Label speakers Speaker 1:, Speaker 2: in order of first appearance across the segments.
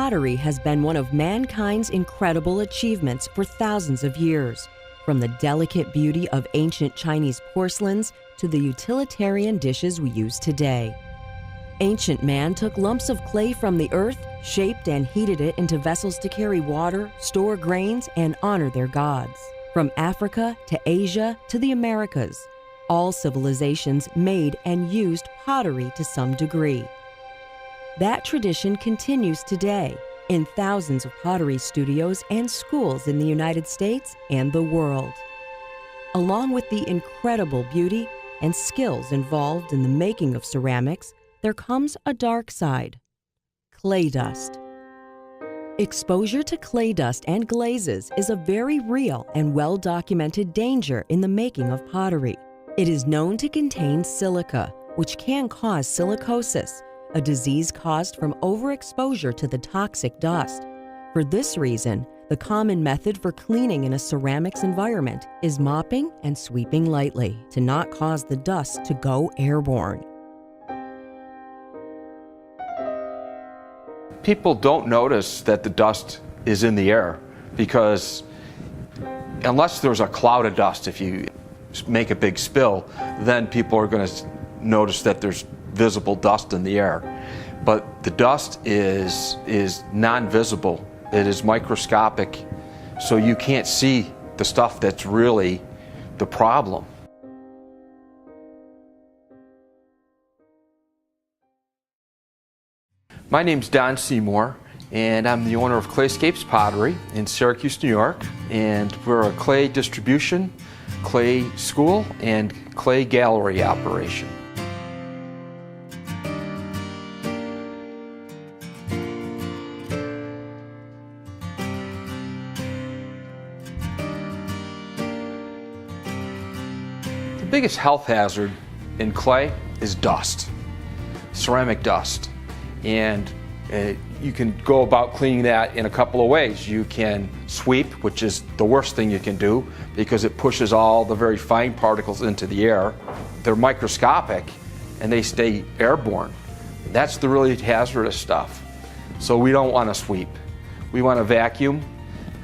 Speaker 1: Pottery has been one of mankind's incredible achievements for thousands of years, from the delicate beauty of ancient Chinese porcelains to the utilitarian dishes we use today. Ancient man took lumps of clay from the earth, shaped and heated it into vessels to carry water, store grains, and honor their gods. From Africa to Asia to the Americas, all civilizations made and used pottery to some degree. That tradition continues today in thousands of pottery studios and schools in the United States and the world. Along with the incredible beauty and skills involved in the making of ceramics, there comes a dark side: clay dust. Exposure to clay dust and glazes is a very real and well-documented danger in the making of pottery. It is known to contain silica, which can cause silicosis, a disease caused from overexposure to the toxic dust. For this reason, the common method for cleaning in a ceramics environment is mopping and sweeping lightly to not cause the dust to go airborne.
Speaker 2: People don't notice that the dust is in the air because unless there's a cloud of dust, if you make a big spill, then people are going to notice that there's visible dust in the air. But the dust is non-visible. It is microscopic, so you can't see the stuff that's really the problem. My name's Don Seymour, and I'm the owner of Clayscapes Pottery in Syracuse, New York. And we're a clay distribution, clay school, and clay gallery operation. The biggest health hazard in clay is dust, ceramic dust. And you can go about cleaning that in a couple of ways. You can sweep, which is the worst thing you can do because it pushes all the very fine particles into the air. They're microscopic and they stay airborne. That's the really hazardous stuff. So we don't want to sweep. We want to vacuum.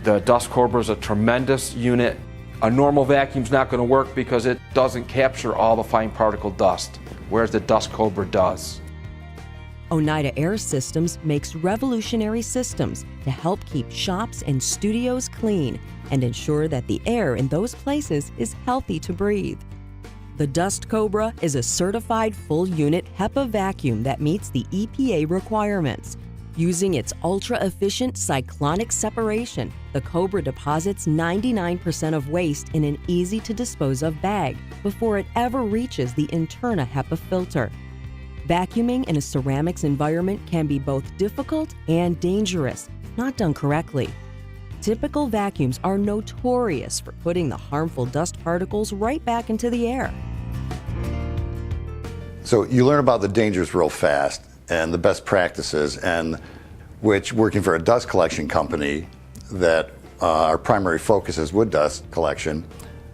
Speaker 2: The Dust Cobra is a tremendous unit. A normal vacuum's not going to work because it doesn't capture all the fine particle dust, whereas the Dust Cobra does.
Speaker 1: Oneida Air Systems makes revolutionary systems to help keep shops and studios clean and ensure that the air in those places is healthy to breathe. The Dust Cobra is a certified full-unit HEPA vacuum that meets the EPA requirements. Using its ultra-efficient cyclonic separation, the Cobra deposits 99% of waste in an easy-to-dispose-of bag before it ever reaches the Interna HEPA filter. Vacuuming in a ceramics environment can be both difficult and dangerous if not done correctly. Typical vacuums are notorious for putting the harmful dust particles right back into the air.
Speaker 3: So you learn about the dangers real fast and the best practices, and which, working for a dust collection company that our primary focus is wood dust collection,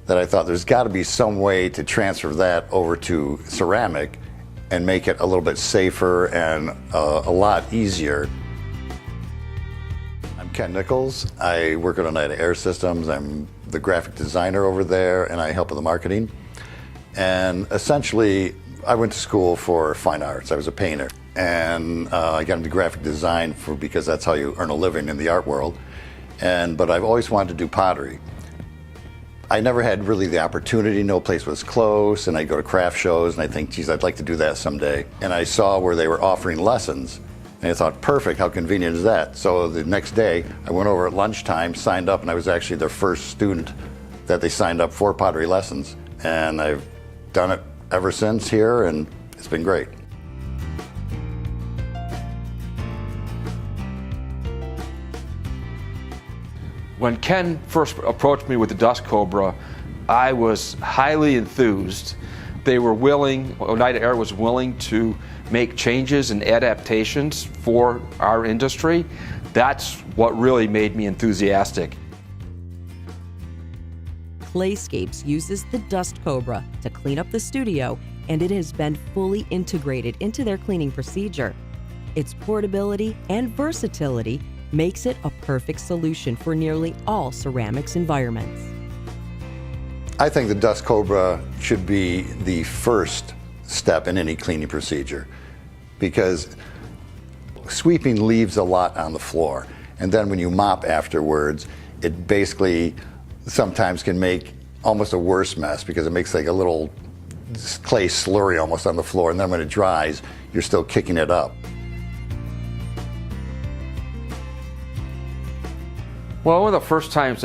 Speaker 3: that I thought there's got to be some way to transfer that over to ceramic and make it a little bit safer and a lot easier. I'm Ken Nichols. I work at Oneida Air Systems. I'm the graphic designer over there, and I help with the marketing. And essentially, I went to school for fine arts. I was a painter. And I got into graphic design because that's how you earn a living in the art world. But I've always wanted to do pottery. I never had really the opportunity. No place was close, and I'd go to craft shows and I'd think, geez, I'd like to do that someday. And I saw where they were offering lessons, and I thought, perfect, how convenient is that? So the next day, I went over at lunchtime, signed up, and I was actually their first student that they signed up for pottery lessons. And I've done it ever since here, and it's been great.
Speaker 2: When Ken first approached me with the Dust Cobra, I was highly enthused. They were willing, Oneida Air was willing to make changes and adaptations for our industry. That's what really made me enthusiastic.
Speaker 1: Clayscapes uses the Dust Cobra to clean up the studio, and it has been fully integrated into their cleaning procedure. Its portability and versatility makes it a perfect solution for nearly all ceramics environments.
Speaker 3: I think the Dust Cobra should be the first step in any cleaning procedure, because sweeping leaves a lot on the floor, and then when you mop afterwards, it basically sometimes can make almost a worse mess, because it makes like a little clay slurry almost on the floor, and then when it dries, you're still kicking it up.
Speaker 2: Well, one of the first time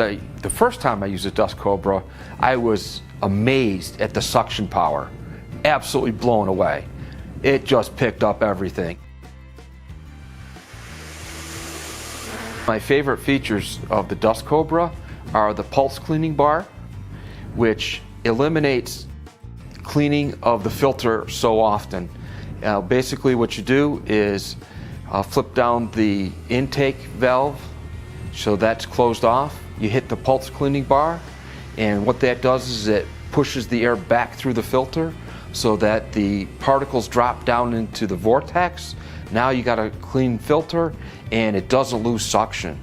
Speaker 2: I used the Dust Cobra, I was amazed at the suction power. Absolutely blown away. It just picked up everything. My favorite features of the Dust Cobra are the pulse cleaning bar, which eliminates cleaning of the filter so often. Basically what you do is flip down the intake valve, so that's closed off. You hit the pulse cleaning bar, and what that does is it pushes the air back through the filter so that the particles drop down into the vortex. Now you got a clean filter, and it doesn't lose suction.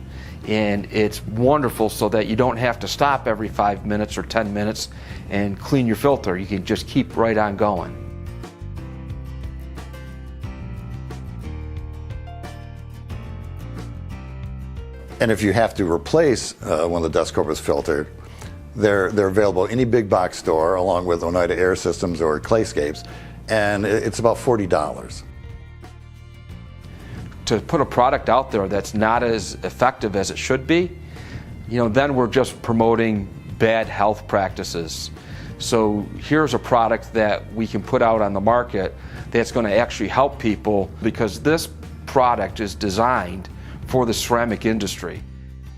Speaker 2: And it's wonderful so that you don't have to stop every 5 minutes or 10 minutes and clean your filter. You can just keep right on going.
Speaker 3: And if you have to replace one of the Dust Cobra's filter, they're available at any big box store along with Oneida Air Systems or Clayscapes, and it's about $40.
Speaker 2: To put a product out there that's not as effective as it should be, then we're just promoting bad health practices. So here's a product that we can put out on the market that's going to actually help people, because this product is designed for the ceramic industry.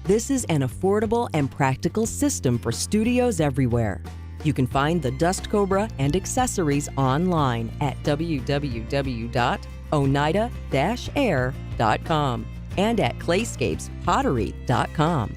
Speaker 1: This is an affordable and practical system for studios everywhere. You can find the Dust Cobra and accessories online at www.oneida-air.com and at clayscapespottery.com.